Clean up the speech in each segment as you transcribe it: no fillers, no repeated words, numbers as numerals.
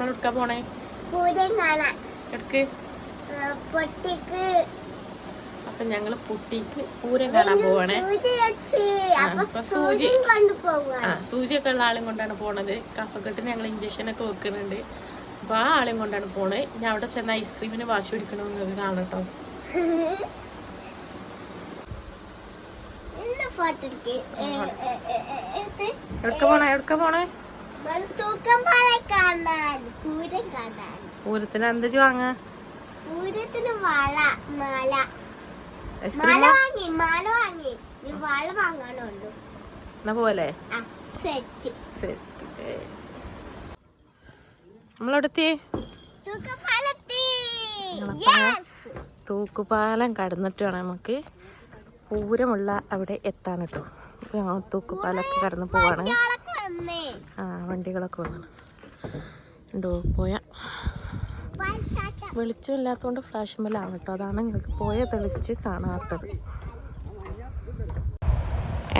നമ്മൾ എടുക്കാൻ പോണേ? എടുക്ക്. അപ്പൊ ഞങ്ങള് പുട്ടിക്ക് പൂരം കാണാൻ പോവാണേ. സൂചിയൊക്കെ ഉള്ള ആളും കൊണ്ടാണ് പോണത്. കഫക്കെട്ടിന് ഞങ്ങൾ ഇഞ്ചക്ഷനൊക്കെ വെക്കുന്നുണ്ട്. അപ്പൊ ആ ആളെയും കൊണ്ടാണ് പോണത്. ഞാൻ അവിടെ ചെന്ന് ഐസ്ക്രീമിന് വാശി പിടിക്കണമെന്ന് കാണട്ടോ. എവിടക്ക പോണേ? പൂരത്തിന് എന്താ വാങ്ങ? പൂരത്തിന് മാല വാങ്ങി. എന്നാ പോലെ നമ്മളെടുത്തി തൂക്കുപാലം കടന്നിട്ട് വേണം നമുക്ക് പൂരമുള്ള അവിടെ എത്താൻ കേട്ടോ. അപ്പൊ ഞങ്ങൾ തൂക്കുപാലൊക്കെ കടന്ന് പോവാണ്. വണ്ടികളൊക്കെ വന്നു പോയ വെളിച്ചമില്ലാത്തതുകൊണ്ട് ഫ്ലാഷ് മേലാണ് കേട്ടോ. അതാണ് നിങ്ങൾക്ക് പോയ തെളിച്ച് കാണാത്തത്.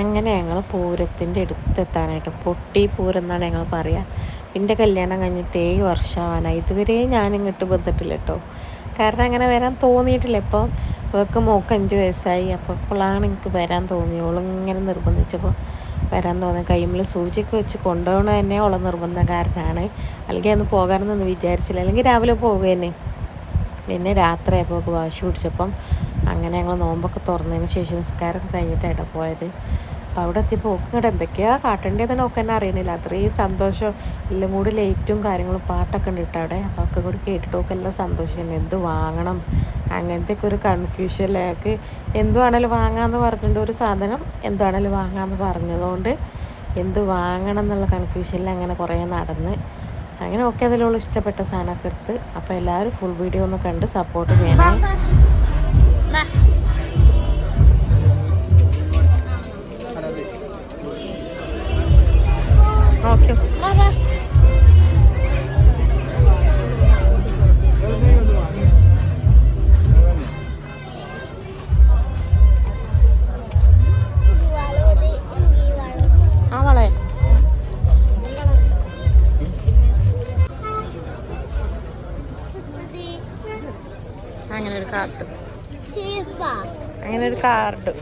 അങ്ങനെ ഞങ്ങൾ പൂരത്തിൻ്റെ അടുത്തെത്താനായിട്ട് പൊട്ടി പൂരം എന്നാണ് ഞങ്ങൾ പറയുക. എൻ്റെ കല്യാണം കഴിഞ്ഞിട്ട് 7 വർഷമാവാനായി. ഇതുവരെ ഞാനിങ്ങോട്ട് വന്നിട്ടില്ല കേട്ടോ. കാരണം അങ്ങനെ വരാൻ തോന്നിയിട്ടില്ല. ഇപ്പോൾ ഇവർക്ക് മോൾക്ക് 5 വയസ്സായി. അപ്പോൾ ഇപ്പോഴാണ് എനിക്ക് വരാൻ തോന്നി. ഓളിങ്ങനെ നിർബന്ധിച്ചപ്പോൾ വരാൻ തോന്നി. കൈമിൽ സൂചിയൊക്കെ വെച്ച് കൊണ്ടുപോകണത് തന്നെ ഓളെ നിർബന്ധക്കാരനാണ്. അല്ലെങ്കിൽ അന്ന് പോകാനൊന്നും വിചാരിച്ചില്ല. അല്ലെങ്കിൽ രാവിലെ പോകുകയെന്നെ. പിന്നെ രാത്രി ആയപ്പോൾ വാശി പിടിച്ചപ്പം അങ്ങനെ ഞങ്ങൾ നോമ്പൊക്കെ തുറന്നതിന് ശേഷം നിസ്കാരമൊക്കെ കഴിഞ്ഞിട്ടായിട്ടാണ് പോയത്. അപ്പോൾ അവിടെ എത്തിയപ്പോൾ ഇങ്ങോട്ട് എന്തൊക്കെയാണ് കാട്ടേണ്ടതെന്ന് നോക്കാൻ തന്നെ അറിയണില്ല. അത്രയും സന്തോഷം. എല്ലാം കൂടി ലൈറ്റും കാര്യങ്ങളും പാട്ടൊക്കെ ഉണ്ട് കേട്ടോ അവിടെ. അപ്പോൾ ഒക്കെ കൂടി കേട്ടിട്ടൊക്കെ എല്ലാം സന്തോഷമുണ്ട്. എന്ത് വാങ്ങണം അങ്ങനത്തെയൊക്കെ ഒരു കൺഫ്യൂഷനിലേക്ക് എന്തുവാണേലും വാങ്ങാമെന്ന് പറഞ്ഞിട്ടുണ്ട്. ഒരു സാധനം എന്താണേലും വാങ്ങാമെന്ന് പറഞ്ഞതുകൊണ്ട് എന്ത് വാങ്ങണം എന്നുള്ള കൺഫ്യൂഷനിൽ അങ്ങനെ കുറേ നടന്ന് അങ്ങനെ ഒക്കെ അതിലുള്ള ഇഷ്ടപ്പെട്ട സാധനമൊക്കെ എടുത്ത്. അപ്പോൾ എല്ലാവരും ഫുൾ വീഡിയോ ഒന്ന് കണ്ട് സപ്പോർട്ട് ചെയ്യണം. ഓക്കെ അവളെ അങ്ങനെ ഒരു കാർഡ്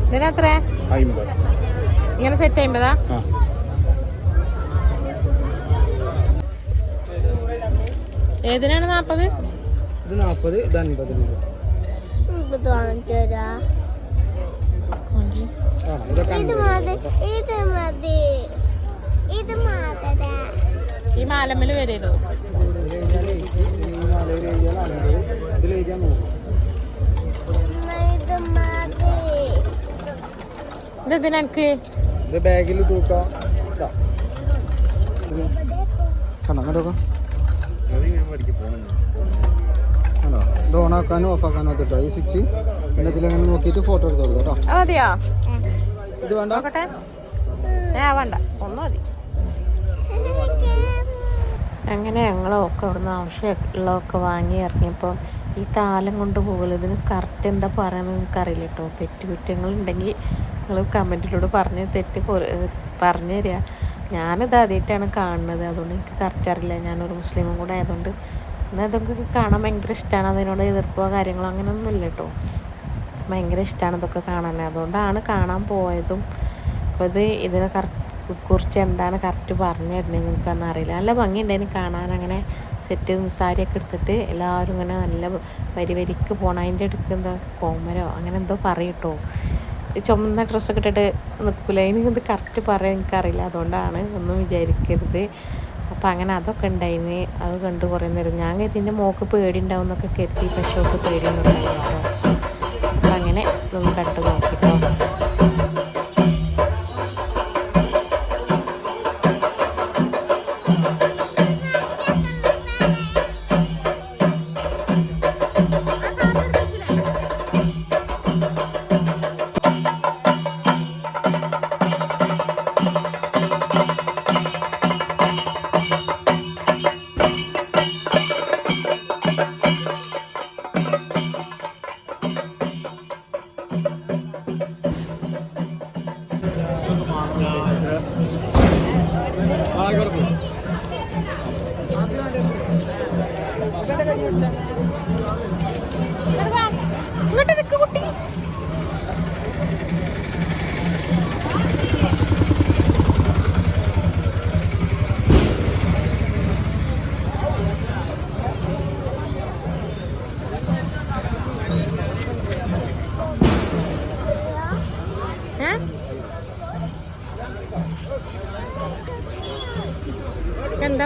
ഇതിനെത്ര? ഇങ്ങനെ സെറ്റ് 50. ഏതിനാണ് 40? ഇത് 40, ഇത് 50. ഈ മാലമ്മല് വരേതോ ഇതെനിക്ക് ഇത് ബാഗിൽ തൂക്കാം. ഇത് ഓണാക്കാനും ഓഫാക്കാനും ഒക്കെ ഈ സ്വിച്ച് ഇതിലങ്ങനെ നോക്കിയിട്ട് ഫോട്ടോ എടുത്ത് കൊടുക്കാം കേട്ടോ. മതിയോ? ഇത് വേണ്ട വേണ്ട, ഒന്നും മതി. അങ്ങനെ ഞങ്ങളൊക്കെ അവിടുന്ന് ആവശ്യമുള്ളതൊക്കെ വാങ്ങി ഇറങ്ങിയപ്പോൾ ഈ താലം കൊണ്ട് പോകുള്ളൂ. ഇതിന് കറക്റ്റ് എന്താ പറയുന്നത് എനിക്കറിയില്ല കേട്ടോ. കുറ്റങ്ങളുണ്ടെങ്കിൽ നിങ്ങൾ കമൻറ്റിലൂടെ പറഞ്ഞു തരിക. ഞാനിത് ആദ്യമായിട്ടാണ് കാണുന്നത്. അതുകൊണ്ട് എനിക്ക് കറക്റ്റ് അറിയില്ല. ഞാനൊരു മുസ്ലിമും കൂടെ ആയതുകൊണ്ട് എന്നാൽ ഇതൊക്കെ കാണാൻ ഭയങ്കര ഇഷ്ടമാണ്. അതിനോട് എതിർപ്പോ കാര്യങ്ങളോ അങ്ങനെയൊന്നും ഇല്ല കേട്ടോ. ഭയങ്കര ഇഷ്ടമാണ് ഇതൊക്കെ കാണാൻ. അതുകൊണ്ടാണ് കാണാൻ പോയതും. അപ്പോൾ ഇതിനെ കുറിച്ച് എന്താണ് കറക്റ്റ് പറഞ്ഞു തരുന്നത് എനിക്കൊന്നും അറിയില്ല. നല്ല ഭംഗിയുണ്ടായിരുന്നു കാണാൻ. അങ്ങനെ സെറ്റ് സാരിയൊക്കെ എടുത്തിട്ട് എല്ലാവരും ഇങ്ങനെ നല്ല വരിക്ക് പോകണം. അതിൻ്റെ അടുക്ക് എന്താ കോമരോ അങ്ങനെ എന്തോ പറയട്ടോ. ചുമന്ന ഡ്രസ്സൊക്കെ ഇട്ടിട്ട് നിൽക്കില്ല. എനിക്കിത് കറക്റ്റ് പറയാൻ എനിക്കറിയില്ല. അതുകൊണ്ടാണ് ഒന്നും വിചാരിക്കരുത്. അപ്പം അങ്ങനെ അതൊക്കെ ഉണ്ടായിന്. അത് കണ്ട് കുറേ നേരം ഞാൻ ഇതിൻ്റെ മോക്ക് പേടി ഉണ്ടാവും എന്നൊക്കെ കരുതി. പക്ഷേ ഒക്കെ പേടിയൊന്നും ഉണ്ടായില്ല കേട്ടോ. അപ്പം അങ്ങനെ ഇതൊന്ന് കണ്ട് നോക്കിട്ടോ.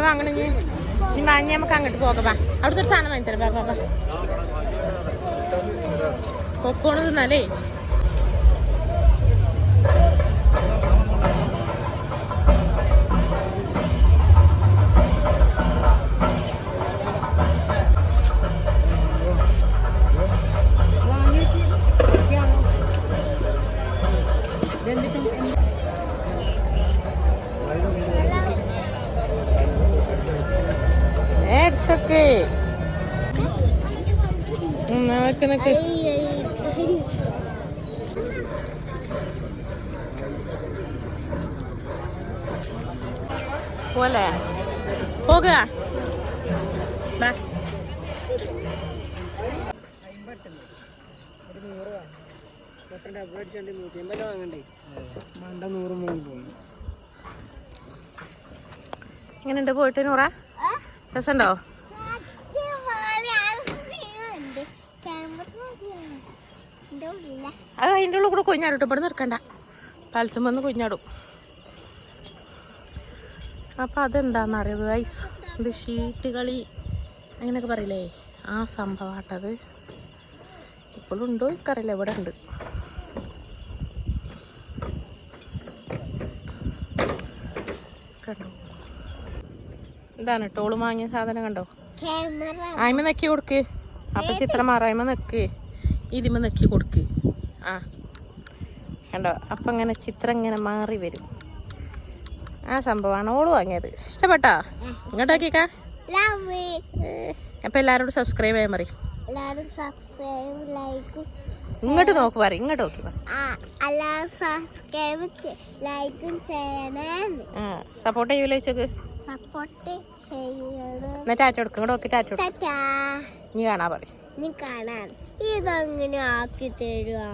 വാങ്ങണ ഇനി വാങ്ങി നമുക്ക് അങ്ങോട്ട് പോകാം. അവിടുത്തെ ഒരു സാധനം വാങ്ങി തരാം. പൊക്കോണ് തിന്നാലേ. എടുത്തൊക്കെ നിക്ക് പോലെ പോകുക. എങ്ങനെയുണ്ട് പോയിട്ട് നൂറ? രസമുണ്ടോ? അത് അതിൻ്റെ ഉള്ളിൽ കൂടെ കൊഞ്ഞാടും. ഇവിടെ നിൽക്കണ്ട, പാലത്തും വന്ന് കൊഞ്ഞാടും. അപ്പം അതെന്താണെന്നറിയത് ഗൈസ്, ഇത് ഷീറ്റ് കളി അങ്ങനെയൊക്കെ പറയില്ലേ, ആ സംഭവമാട്ടത്. ഇപ്പോഴും ഉണ്ടോ എനിക്കറിയില്ല, ഇവിടെ ഉണ്ട്. കണ്ടോ, ഇതാണ് ടോള് വാങ്ങിയ സാധനം. കണ്ടോ, ആയ്മ നെക്കി കൊടുക്ക്. അപ്പം ചിത്രം മാറായ്മ നെക്ക്, ഇതിമ നെക്കി കൊടുക്ക്. ആ കണ്ടോ, അപ്പം ഇങ്ങനെ ചിത്രം ഇങ്ങനെ മാറി വരും. ആ സംഭവമാണ് ഓള് വാങ്ങിയത്. ഇഷ്ടപ്പെട്ടോ? ഇങ്ങോട്ടോക്കിക്കാ. അപ്പം എല്ലാവരോടും സബ്സ്ക്രൈബ് ചെയ്യാൻ പറയും. ഇങ്ങോട്ട് നോക്ക് പറയും, ഇങ്ങോട്ട് നോക്കി സപ്പോർട്ട് ചെയ്യൂലേ ചോക്ക്. എന്നാ ടാറ്റ കൊടുക്കും. ഇങ്ങോട്ട് നോക്കി ടാറ്റ കൊടുക്കും. നീ കാണാൻ പറയും. ഇതെങ്ങനെ ആക്കി തരുവാ?